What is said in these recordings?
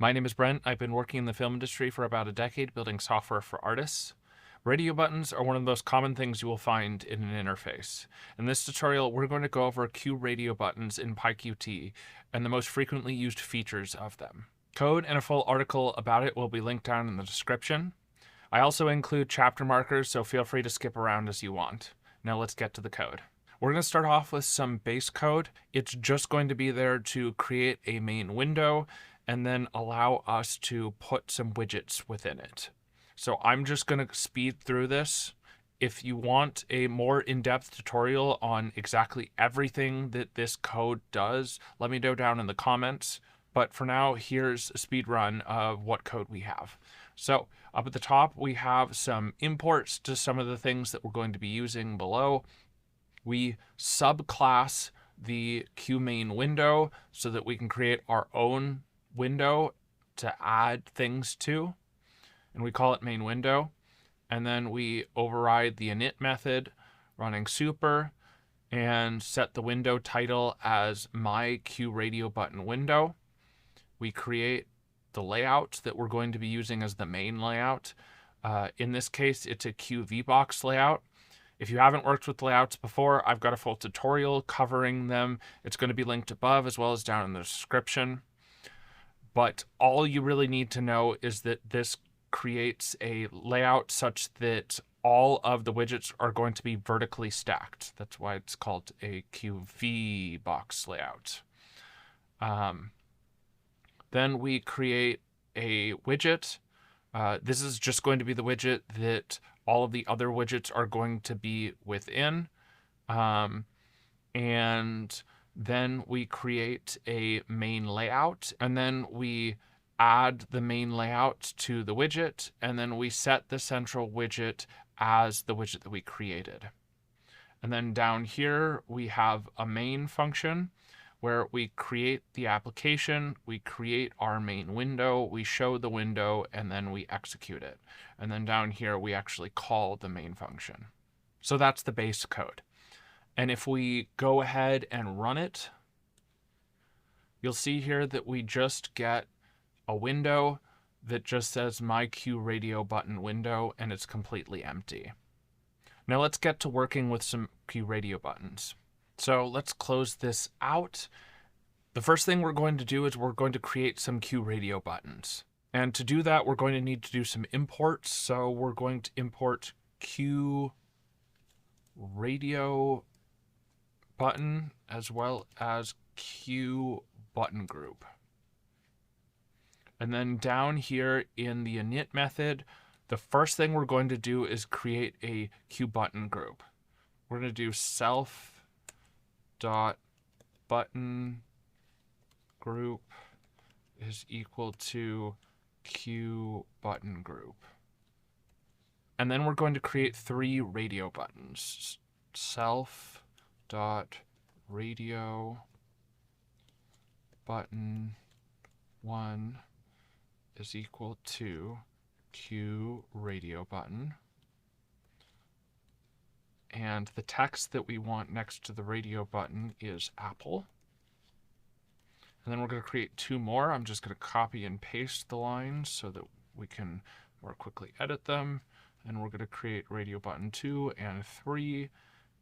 My name is Brent. I've been working in the film industry for about a decade building software for artists. Radio buttons are one of the most common things you will find in an interface. In this tutorial, we're going to go over QRadioButtons in PyQT and the most frequently used features of them. Code and a full article about it will be linked down in the description. I also include chapter markers, so feel free to skip around as you want. Now let's get to the code. We're going to start off with some base code. It's just going to be there to create a main window and then allow us to put some widgets within it. So I'm just going to speed through this. If you want a more in-depth tutorial on exactly everything that this code does, let me know down in the comments. But for now, here's a speed run of what code we have. So up at the top, we have some imports to some of the things that we're going to be using below. We subclass the QMain window so that we can create our own window to add things to, and we call it main window. And then we override the init method running super and set the window title as my QRadioButton window. We create the layout that we're going to be using as the main layout. In this case, it's a QVBox layout. If you haven't worked with layouts before, I've got a full tutorial covering them. It's going to be linked above as well as down in the description. But all you really need to know is that this creates a layout such that all of the widgets are going to be vertically stacked. That's why it's called a QVBox layout. Then we create a widget. This is just going to be the widget that all of the other widgets are going to be within. And then we create a main layout, and then we add the main layout to the widget, and then we set the central widget as the widget that we created. And then down here, we have a main function where we create the application, we create our main window, we show the window, and then we execute it. And then down here, we actually call the main function. So that's the base code. And if we go ahead and run it, you'll see here that we just get a window that just says my QRadioButton window, and it's completely empty. Now let's get to working with some QRadioButtons. So let's close this out. The first thing we're going to do is we're going to create some QRadioButtons. And to do that, we're going to need to do some imports. So we're going to import QRadioButton as well as QButtonGroup. And then down here in the init method, the first thing we're going to do is create a QButtonGroup. We're going to do self.buttonGroup is equal to QButtonGroup. And then we're going to create 3 radio buttons. Self.RadioButton1 is equal to QRadioButton. And the text that we want next to the radio button is Apple. And then we're going to create 2 more. I'm just going to copy and paste the lines so that we can more quickly edit them. And we're going to create radio button 2 and 3.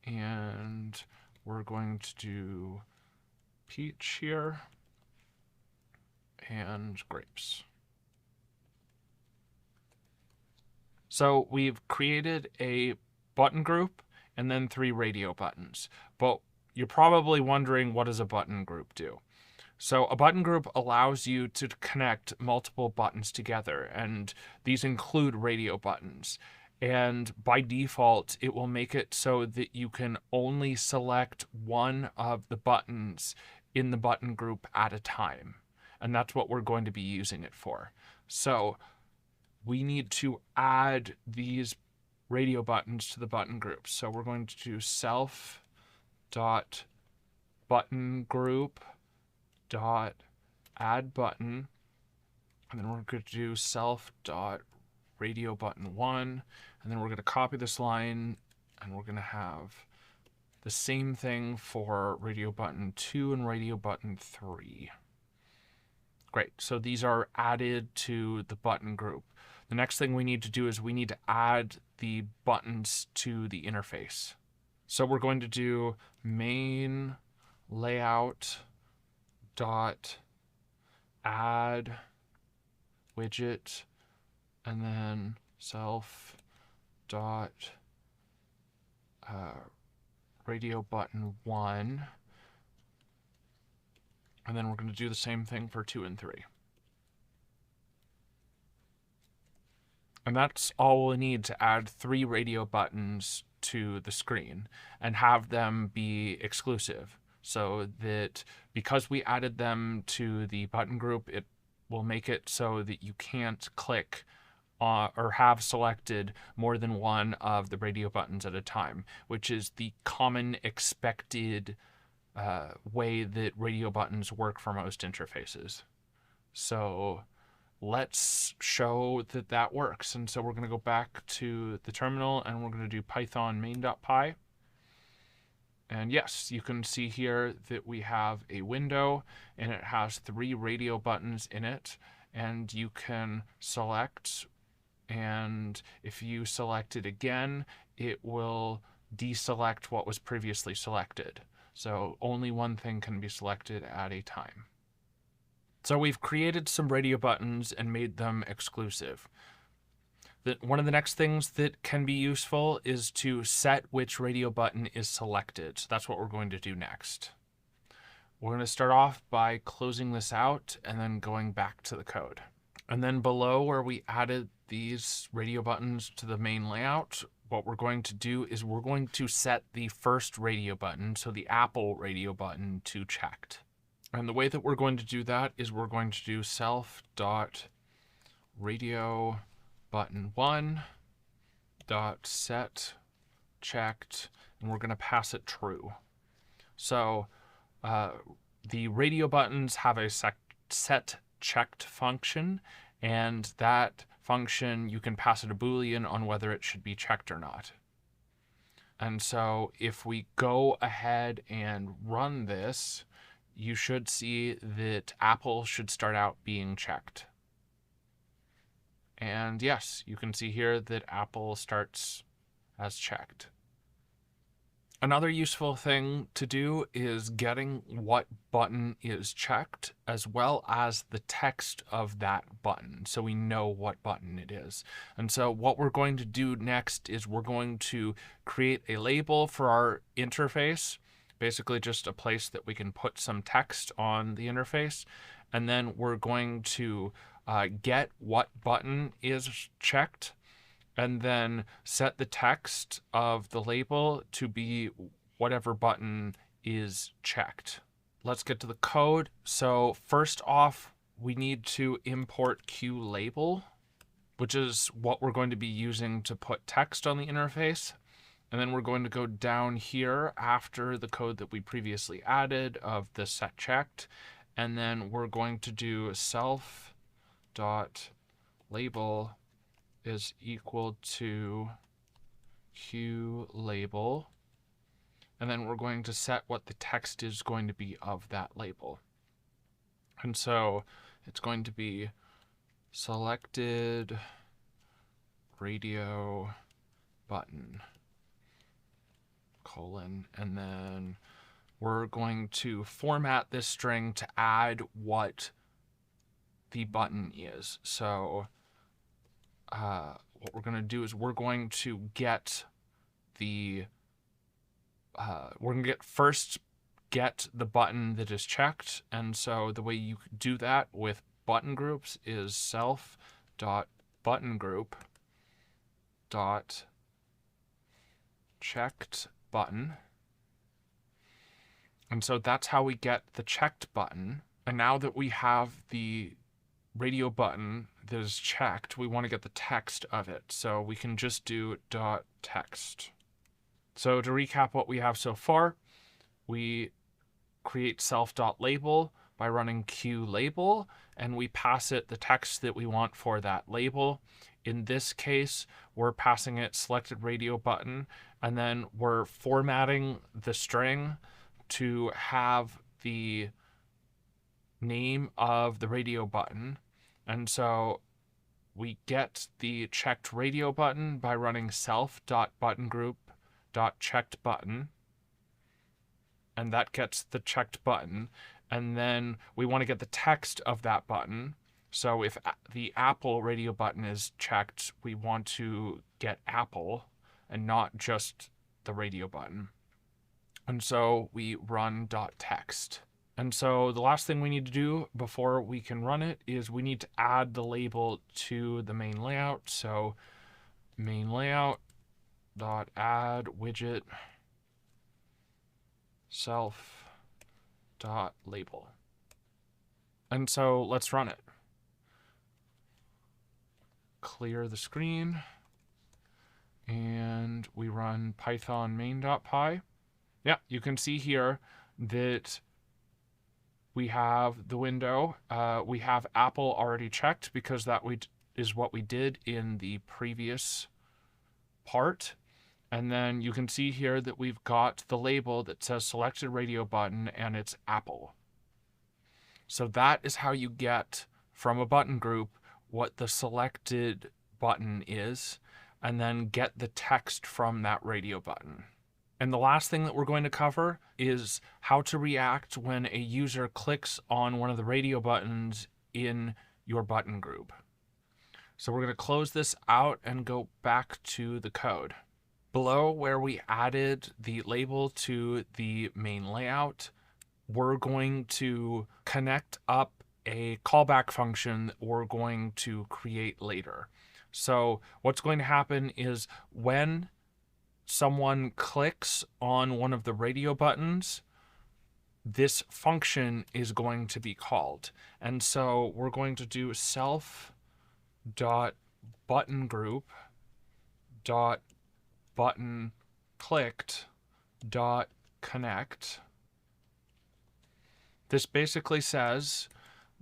And we're going to do peach here and grapes. So we've created a button group and then 3 radio buttons. But you're probably wondering, what does a button group do? So a button group allows you to connect multiple buttons together, and these include radio buttons. And by default, it will make it so that you can only select one of the buttons in the button group at a time. And that's what we're going to be using it for. So we need to add these radio buttons to the button group. So we're going to do self.buttonGroup.addButton, and then we're going to do self.RadioButton1, and then we're going to copy this line, and we're going to have the same thing for radio button 2 and radio button 3. Great. So these are added to the button group. The next thing we need to do is we need to add the buttons to the interface. So we're going to do main layout dot add widget, and then self dot radio button 1, and then we're going to do the same thing for 2 and 3. And that's all we need to add 3 radio buttons to the screen and have them be exclusive, so that because we added them to the button group, it will make it so that you can't click or have selected more than one of the radio buttons at a time, which is the common expected way that radio buttons work for most interfaces. So let's show that that works. And so we're going to go back to the terminal and we're going to do python main.py. And yes, you can see here that we have a window and it has 3 radio buttons in it, and you can select, and if you select it again, it will deselect what was previously selected. So only one thing can be selected at a time. So we've created some radio buttons and made them exclusive. One of the next things that can be useful is to set which radio button is selected. So that's what we're going to do next. We're going to start off by closing this out and then going back to the code. And then below where we added these radio buttons to the main layout, what we're going to do is we're going to set the first radio button, so the Apple radio button, to checked. And the way that we're going to do that is we're going to do self.RadioButton1 .set checked, and we're going to pass it true. So the radio buttons have a set checked function, and that function you can pass it a Boolean on whether it should be checked or not. And so if we go ahead and run this, you should see that Apple should start out being checked. And yes, you can see here that Apple starts as checked. Another useful thing to do is getting what button is checked, as well as the text of that button, so we know what button it is. And so what we're going to do next is we're going to create a label for our interface, basically just a place that we can put some text on the interface. And then we're going to get what button is checked, and then set the text of the label to be whatever button is checked. Let's get to the code. So first off, we need to import QLabel, which is what we're going to be using to put text on the interface. And then we're going to go down here after the code that we previously added of the set checked. And then we're going to do self.label is equal to QLabel. And then we're going to set what the text is going to be of that label. And so it's going to be selected radio button, colon, and then we're going to format this string to add what the button is. So what we're going to do is we're going to get the first get the button that is checked. And so the way you do that with button groups is self.buttongroup.checked button. And so that's how we get the checked button. And now that we have the radio button that is checked, we want to get the text of it. So we can just do .text. So to recap what we have so far, we create self.label by running QLabel, and we pass it the text that we want for that label. In this case, we're passing it selected radio button, and then we're formatting the string to have the name of the radio button. And so we get the checked radio button by running self.buttongroup.checkedButton, and that gets the checked button. And then we want to get the text of that button. So if the Apple radio button is checked, we want to get Apple and not just the radio button. And so we run .text. And so the last thing we need to do before we can run it is we need to add the label to the main layout. So main layout .add widget self .label. And so let's run it. Clear the screen, and we run python main.py. Yeah, you can see here that we have the window. We have Apple already checked because that is what we did in the previous part. And then you can see here that we've got the label that says selected radio button, and it's Apple. So that is how you get from a button group what the selected button is, and then get the text from that radio button. And the last thing that we're going to cover is how to react when a user clicks on one of the radio buttons in your button group. So we're going to close this out and go back to the code. Below where we added the label to the main layout, we're going to connect up a callback function that we're going to create later. So what's going to happen is when someone clicks on one of the radio buttons, this function is going to be called. And so we're going to do self.buttonGroup.buttonClicked.connect. This basically says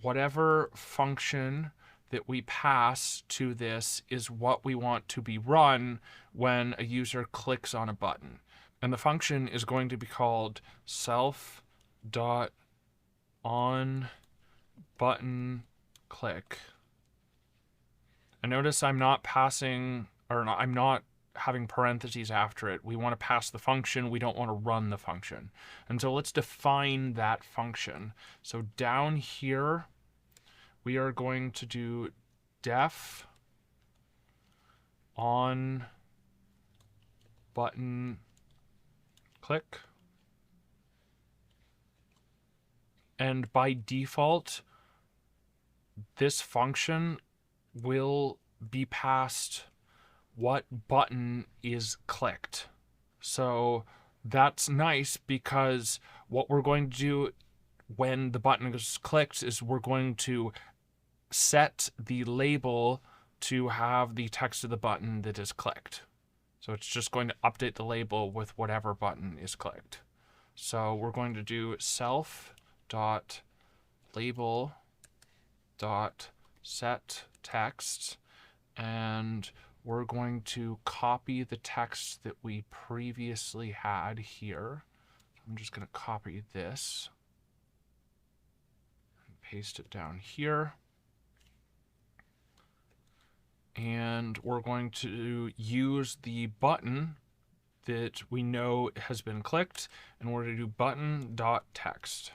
whatever function that we pass to this is what we want to be run when a user clicks on a button. And the function is going to be called self.onButtonClick. And notice I'm not passing, or not, I'm not having parentheses after it. We want to pass the function. We don't want to run the function. And so let's define that function. So down here, we are going to do def on button click. And by default, this function will be passed what button is clicked. So that's nice because what we're going to do when the button is clicked is we're going to set the label to have the text of the button that is clicked. So it's just going to update the label with whatever button is clicked. So we're going to do self.label.setText, and we're going to copy the text that we previously had here. I'm just going to copy this and paste it down here. And we're going to use the button that we know has been clicked, and we're going to do button.text.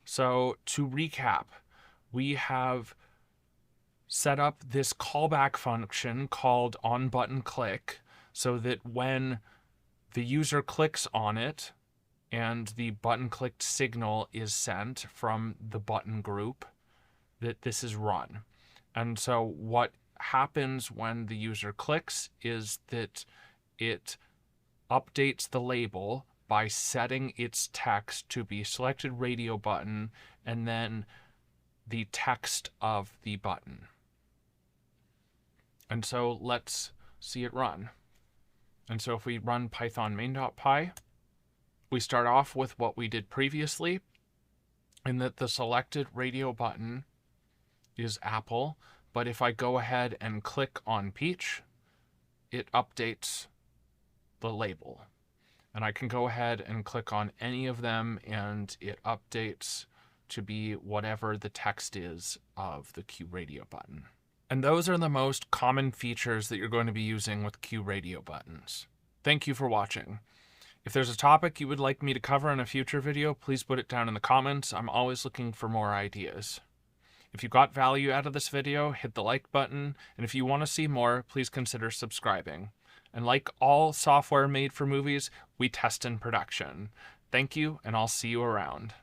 So to recap, we have set up this callback function called onButtonClick so that when the user clicks on it and the button clicked signal is sent from the button group, that this is run. And so what happens when the user clicks is that it updates the label by setting its text to be selected radio button and then the text of the button. And so let's see it run. And so if we run python main.py, we start off with what we did previously, in that the selected radio button is Apple, but if I go ahead and click on Peach, it updates the label. And I can go ahead and click on any of them and it updates to be whatever the text is of the QRadioButton. And those are the most common features that you're going to be using with QRadioButtons. Thank you for watching. If there's a topic you would like me to cover in a future video, please put it down in the comments. I'm always looking for more ideas. If you got value out of this video, hit the like button, and if you want to see more, please consider subscribing. And like all software made for movies, we test in production. Thank you, and I'll see you around.